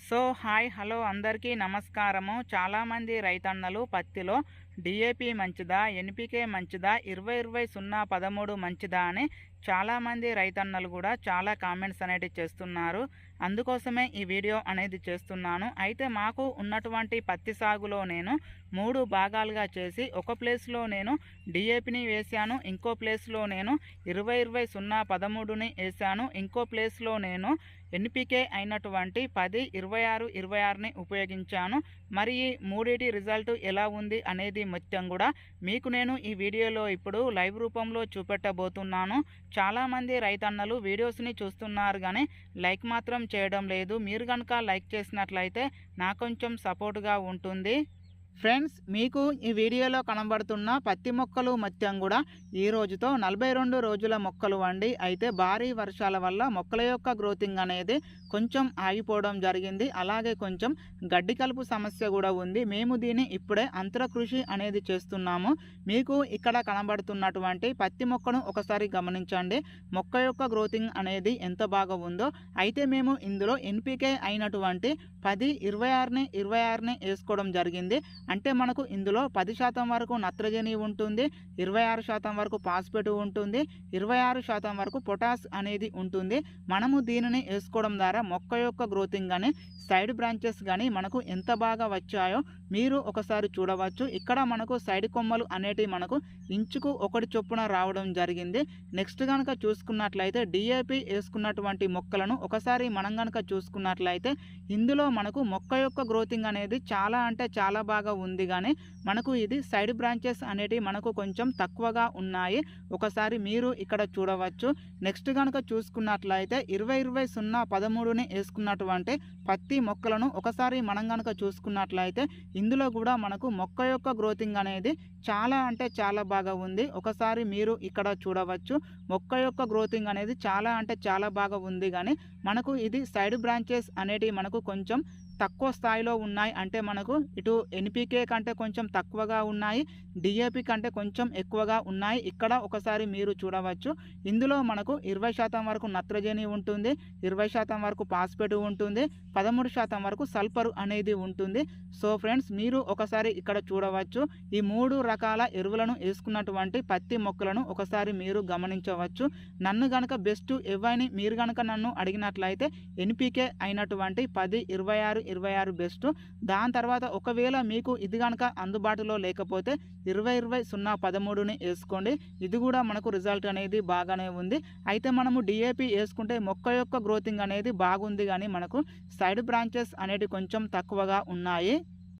Hi hello అందరికీ నమస్కారము. చాలామంది రైతన్నలు పత్తిలో డిఏపి మంచిదా, ఎన్పికే మంచిదా, 20-20-0-13 మంచిదా అని చాలామంది రైతన్నలు కూడా చాలా కామెంట్స్ అనేవి చేస్తున్నారు. అందుకోసమే ఈ వీడియో అనేది చేస్తున్నాను. అయితే మాకు ఉన్నటువంటి పత్తి సాగులో నేను 3 భాగాలుగా చేసి ఒక ప్లేస్లో నేను డిఏపిని వేశాను, ఇంకో ప్లేస్లో నేను 20-20-0-13ని వేశాను, ఇంకో ప్లేస్లో నేను ఎన్పికే అయినటువంటి 10-26-26ని ఉపయోగించాను. మరి ఈ మూడిటి రిజల్ట్ ఎలా ఉంది అనేది మొత్తం కూడా మీకు నేను ఈ వీడియోలో ఇప్పుడు లైవ్ రూపంలో చూపెట్టబోతున్నాను. చాలామంది రైతన్నలు వీడియోస్ని చూస్తున్నారు కానీ లైక్ మాత్రం చేయడం లేదు. మీరు కనుక లైక్ చేసినట్లయితే నాకు కొంచెం సపోర్ట్గా ఉంటుంది. ఫ్రెండ్స్, మీకు ఈ వీడియోలో కనబడుతున్న పత్తి మొక్కలు మొత్తం కూడా ఈ రోజుతో 42 రోజుల మొక్కలు అండి. అయితే భారీ వర్షాల వల్ల మొక్కల యొక్క గ్రోతింగ్ అనేది కొంచెం ఆగిపోవడం జరిగింది. అలాగే కొంచెం గడ్డి కలుపు సమస్య కూడా ఉంది. మేము దీన్ని ఇప్పుడే అంతర కృషి అనేది చేస్తున్నాము. మీకు ఇక్కడ కనబడుతున్నటువంటి పత్తి మొక్కను ఒకసారి గమనించండి. మొక్క యొక్క గ్రోతింగ్ అనేది ఎంత బాగా ఉందో. అయితే మేము ఇందులో ఎన్పికే అయినటువంటి 10-26ని వేసుకోవడం జరిగింది. అంటే మనకు ఇందులో 10% వరకు నత్రజని ఉంటుంది, 26% వరకు ఫాస్ఫేట్ ఉంటుంది, 26% వరకు పొటాస్ అనేది ఉంటుంది. మనము దీనిని వేసుకోవడం ద్వారా మొక్క యొక్క గ్రోతింగ్ కానీ సైడ్ బ్రాంచెస్ కానీ మనకు ఎంత బాగా వచ్చాయో మీరు ఒకసారి చూడవచ్చు. ఇక్కడ మనకు సైడ్ కొమ్మలు అనేటివి మనకు ఇంచుకు 1 చొప్పున రావడం జరిగింది. నెక్స్ట్ కనుక చూసుకున్నట్లయితే డిఏపి వేసుకున్నటువంటి మొక్కలను ఒకసారి మనం కనుక చూసుకున్నట్లయితే ఇందులో మనకు మొక్క యొక్క గ్రోతింగ్ అనేది చాలా అంటే చాలా బాగా ఉంది. కానీ మనకు ఇది సైడ్ బ్రాంచెస్ అనేటివి మనకు కొంచెం తక్కువగా ఉన్నాయి. ఒకసారి మీరు ఇక్కడ చూడవచ్చు. నెక్స్ట్ కనుక చూసుకున్నట్లయితే 20-20-0-13ని వేసుకున్నటువంటి పత్తి మొక్కలను ఒకసారి మనం కనుక చూసుకున్నట్లయితే ఇందులో కూడా మనకు మొక్క యొక్క గ్రోతింగ్ అనేది చాలా అంటే చాలా బాగా ఉంది. ఒకసారి మీరు ఇక్కడ చూడవచ్చు. మొక్క యొక్క గ్రోతింగ్ అనేది చాలా అంటే చాలా బాగా ఉంది. కానీ మనకు ఇది సైడ్ బ్రాంచెస్ అనేటివి మనకు కొంచెం తక్కువ స్థాయిలో ఉన్నాయి. అంటే మనకు ఇటు ఎన్పికే కంటే కొంచెం తక్కువగా ఉన్నాయి, డిఏపి కంటే కొంచెం ఎక్కువగా ఉన్నాయి. ఇక్కడ ఒకసారి మీరు చూడవచ్చు. ఇందులో మనకు 20% వరకు నత్రజని ఉంటుంది, 20% వరకు ఫాస్ఫేట్ ఉంటుంది, 13% వరకు సల్ఫర్ అనేది ఉంటుంది. సో ఫ్రెండ్స్, మీరు ఒకసారి ఇక్కడ చూడవచ్చు. ఈ 3 రకాల ఎరువులను వేసుకున్నటువంటి పత్తి మొక్కలను ఒకసారి మీరు గమనించవచ్చు. నన్ను గనక బెస్ట్ ఎవైనా మీరు గనక నన్ను అడిగినట్లయితే ఎన్పికే అయినటువంటి 10-26-26 బెస్ట్. దాని తర్వాత ఒకవేళ మీకు ఇది కనుక అందుబాటులో లేకపోతే 20-20-0-13ని వేసుకోండి. ఇది కూడా మనకు రిజల్ట్ అనేది బాగానే ఉంది. అయితే మనము డిఏపి వేసుకుంటే మొక్క యొక్క గ్రోతింగ్ అనేది బాగుంది. కానీ మనకు సైడ్ బ్రాంచెస్ అనేవి కొంచెం తక్కువగా ఉన్నాయి.